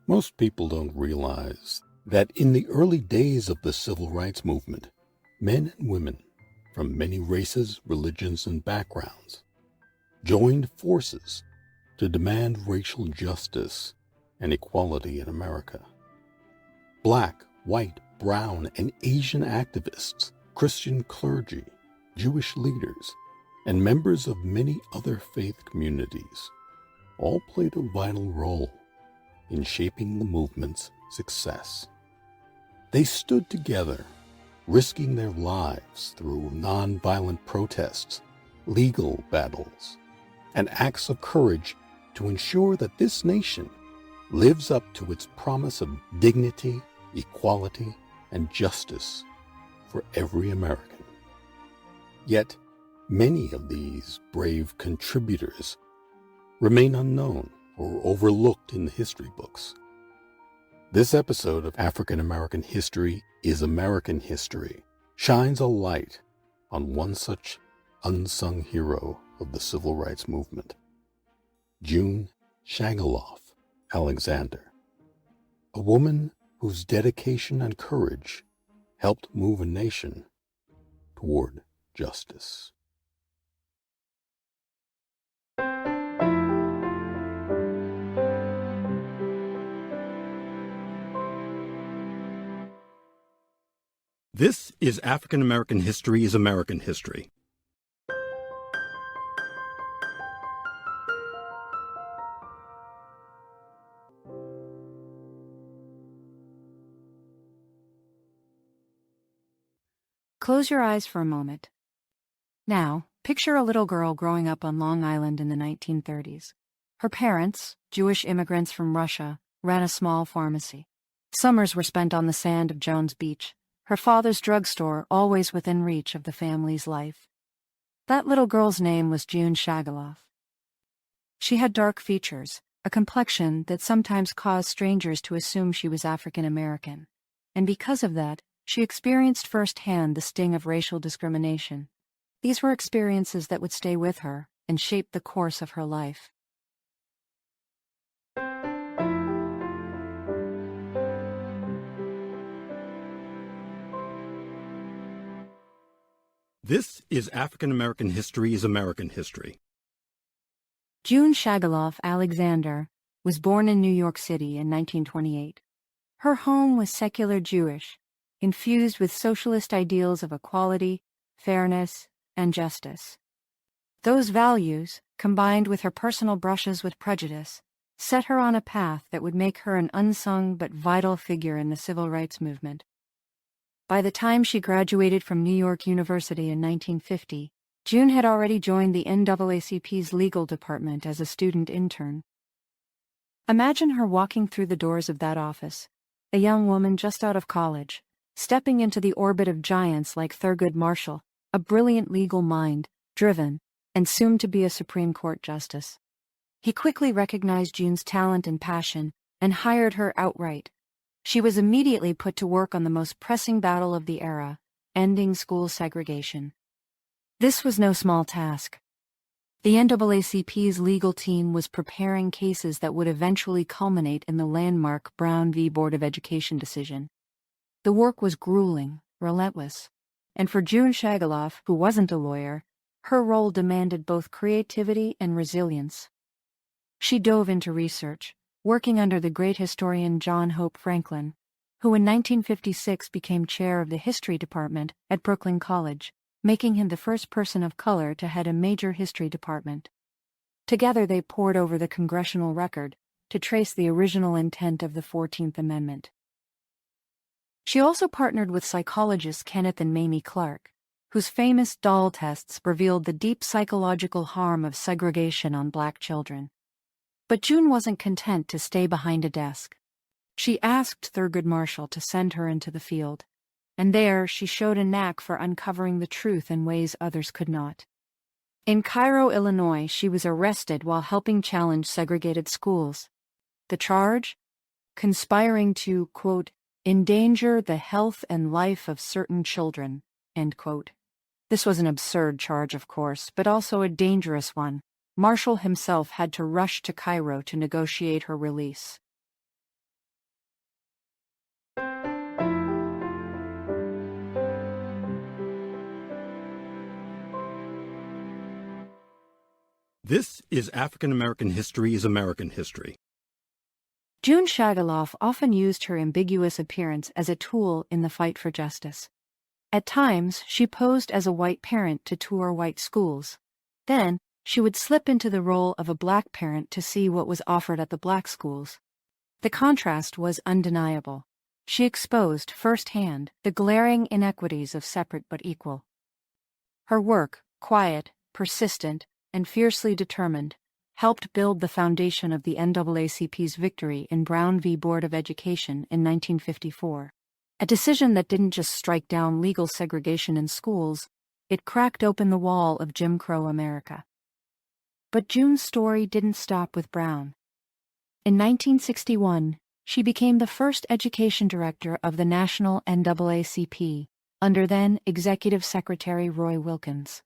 Most people don't realize that in the early days of the civil rights movement, men and women from many races, religions, and backgrounds joined forces to demand racial justice and equality in America. Black, white, brown, and Asian activists, Christian clergy, Jewish leaders, and members of many other faith communities all played a vital role in shaping the movement's success. They stood together, risking their lives through nonviolent protests, legal battles, and acts of courage to ensure that this nation lives up to its promise of dignity, equality, and justice for every American. Yet, many of these brave contributors remain unknown or overlooked in the history books. This episode of African American History is American History shines a light on one such unsung hero of the civil rights movement, June Shagaloff Alexander, a woman whose dedication and courage helped move a nation toward justice. This is African American History is American History. Close your eyes for a moment. Now, picture a little girl growing up on Long Island in the 1930s. Her parents, Jewish immigrants from Russia, ran a small pharmacy. Summers were spent on the sand of Jones Beach, her father's drugstore always within reach of the family's life. That little girl's name was June Shagaloff. She had dark features, a complexion that sometimes caused strangers to assume she was African American, and because of that, she experienced firsthand the sting of racial discrimination. These were experiences that would stay with her and shape the course of her life. This is African American History is American History. June Shagaloff Alexander was born in New York City in 1928. Her home was secular Jewish, infused with socialist ideals of equality, fairness, and justice. Those values, combined with her personal brushes with prejudice, set her on a path that would make her an unsung but vital figure in the civil rights movement. By the time she graduated from New York University in 1950, June had already joined the NAACP's legal department as a student intern. Imagine her walking through the doors of that office, a young woman just out of college, stepping into the orbit of giants like Thurgood Marshall, a brilliant legal mind, driven, and soon to be a Supreme Court justice. He quickly recognized June's talent and passion and hired her outright. She was immediately put to work on the most pressing battle of the era, ending school segregation. This was no small task. The NAACP's legal team was preparing cases that would eventually culminate in the landmark Brown v. Board of Education decision. The work was grueling, relentless, and for June Shagaloff, who wasn't a lawyer, her role demanded both creativity and resilience. She dove into research, working under the great historian John Hope Franklin, who in 1956 became chair of the history department at Brooklyn College, making him the first person of color to head a major history department. Together they pored over the congressional record to trace the original intent of the 14th Amendment. She also partnered with psychologists Kenneth and Mamie Clark, whose famous doll tests revealed the deep psychological harm of segregation on Black children. But June wasn't content to stay behind a desk. She asked Thurgood Marshall to send her into the field, and there she showed a knack for uncovering the truth in ways others could not. In Cairo, Illinois, she was arrested while helping challenge segregated schools. The charge? Conspiring to, quote, endanger the health and life of certain children, end quote. This was an absurd charge, of course, but also a dangerous one. Marshall himself had to rush to Cairo to negotiate her release. This is African American History is American History. June Shagaloff often used her ambiguous appearance as a tool in the fight for justice. At times, she posed as a white parent to tour white schools. Then, she would slip into the role of a black parent to see what was offered at the black schools. The contrast was undeniable. She exposed firsthand the glaring inequities of separate but equal. Her work, quiet, persistent, and fiercely determined, helped build the foundation of the NAACP's victory in Brown v. Board of Education in 1954. A decision that didn't just strike down legal segregation in schools, it cracked open the wall of Jim Crow America. But June's story didn't stop with Brown. In 1961, she became the first education director of the national NAACP, under then Executive Secretary Roy Wilkins.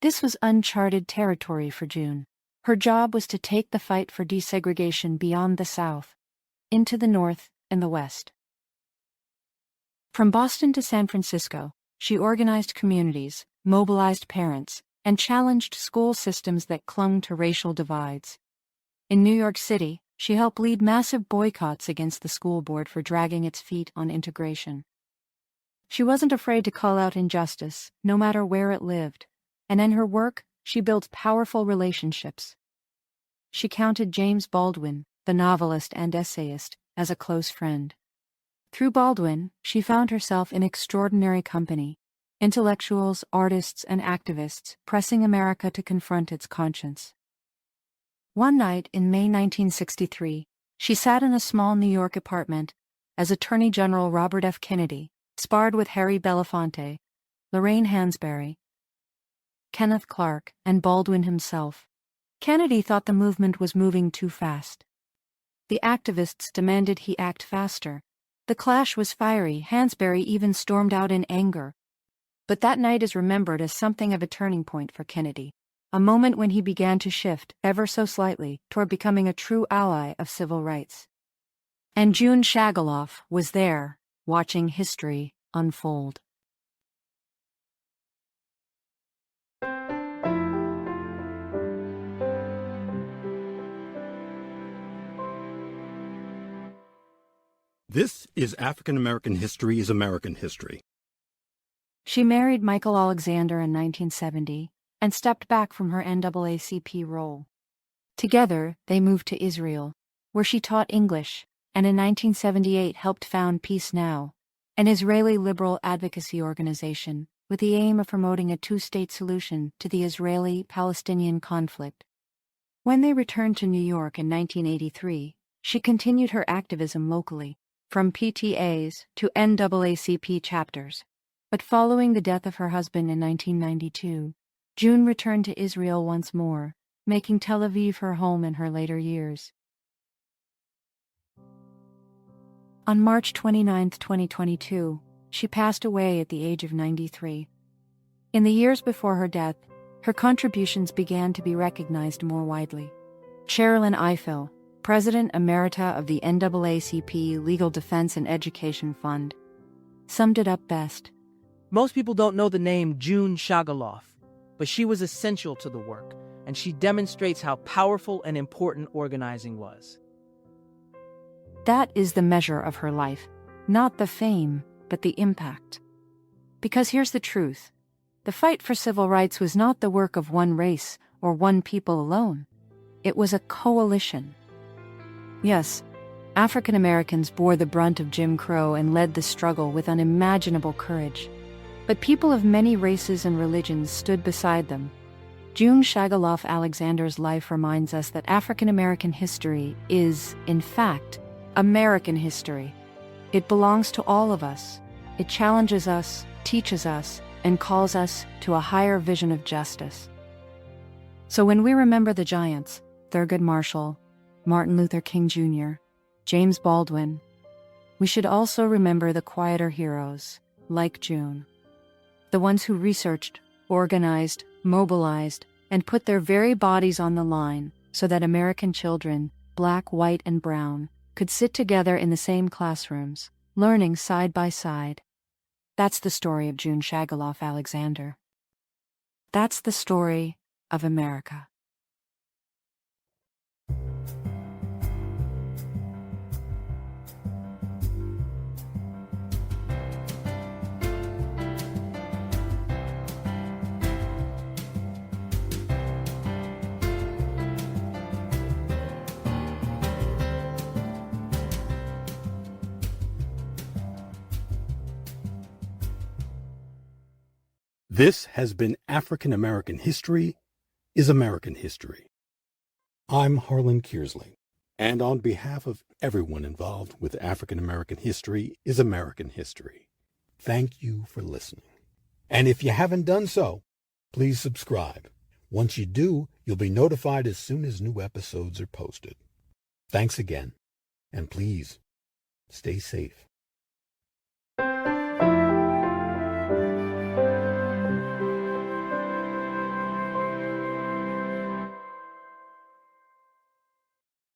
This was uncharted territory for June. Her job was to take the fight for desegregation beyond the South, into the North and the West. From Boston to San Francisco, she organized communities, mobilized parents, and challenged school systems that clung to racial divides. In New York City, she helped lead massive boycotts against the school board for dragging its feet on integration. She wasn't afraid to call out injustice, no matter where it lived, and in her work, she built powerful relationships. She counted James Baldwin, the novelist and essayist, as a close friend. Through Baldwin, she found herself in extraordinary company, intellectuals, artists, and activists pressing America to confront its conscience. One night in May 1963, she sat in a small New York apartment as Attorney General Robert F. Kennedy sparred with Harry Belafonte, Lorraine Hansberry, Kenneth Clark, and Baldwin himself. Kennedy thought the movement was moving too fast. The activists demanded he act faster. The clash was fiery. Hansberry even stormed out in anger. But that night is remembered as something of a turning point for Kennedy, a moment when he began to shift, ever so slightly, toward becoming a true ally of civil rights. And June Shagaloff was there, watching history unfold. This is African American History is American History. She married Michael Alexander in 1970 and stepped back from her NAACP role. Together, they moved to Israel, where she taught English, and in 1978 helped found Peace Now, an Israeli liberal advocacy organization with the aim of promoting a two-state solution to the Israeli-Palestinian conflict. When they returned to New York in 1983, she continued her activism locally, from PTAs to NAACP chapters. But following the death of her husband in 1992, June returned to Israel once more, making Tel Aviv her home in her later years. On March 29, 2022, she passed away at the age of 93. In the years before her death, her contributions began to be recognized more widely. Sherilyn Ifill, President Emerita of the NAACP Legal Defense and Education Fund, summed it up best. Most people don't know the name June Shagaloff, but she was essential to the work, and she demonstrates how powerful and important organizing was. That is the measure of her life, not the fame, but the impact. Because here's the truth. The fight for civil rights was not the work of one race or one people alone. It was a coalition. Yes, African Americans bore the brunt of Jim Crow and led the struggle with unimaginable courage. But people of many races and religions stood beside them. June Shagaloff Alexander's life reminds us that African American history is, in fact, American history. It belongs to all of us. It challenges us, teaches us, and calls us to a higher vision of justice. So when we remember the giants, Thurgood Marshall, Martin Luther King Jr., James Baldwin, we should also remember the quieter heroes, like June. The ones who researched, organized, mobilized, and put their very bodies on the line so that American children, black, white, and brown, could sit together in the same classrooms, learning side by side. That's the story of June Shagaloff Alexander. That's the story of America. This has been African American History is American History. I'm Harlan Kearsley, and on behalf of everyone involved with African American History is American History, thank you for listening. And if you haven't done so, please subscribe. Once you do, you'll be notified as soon as new episodes are posted. Thanks again, and please stay safe.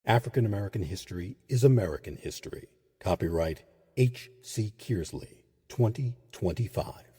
African American History is American History. Copyright H.C. Kearsley, 2025.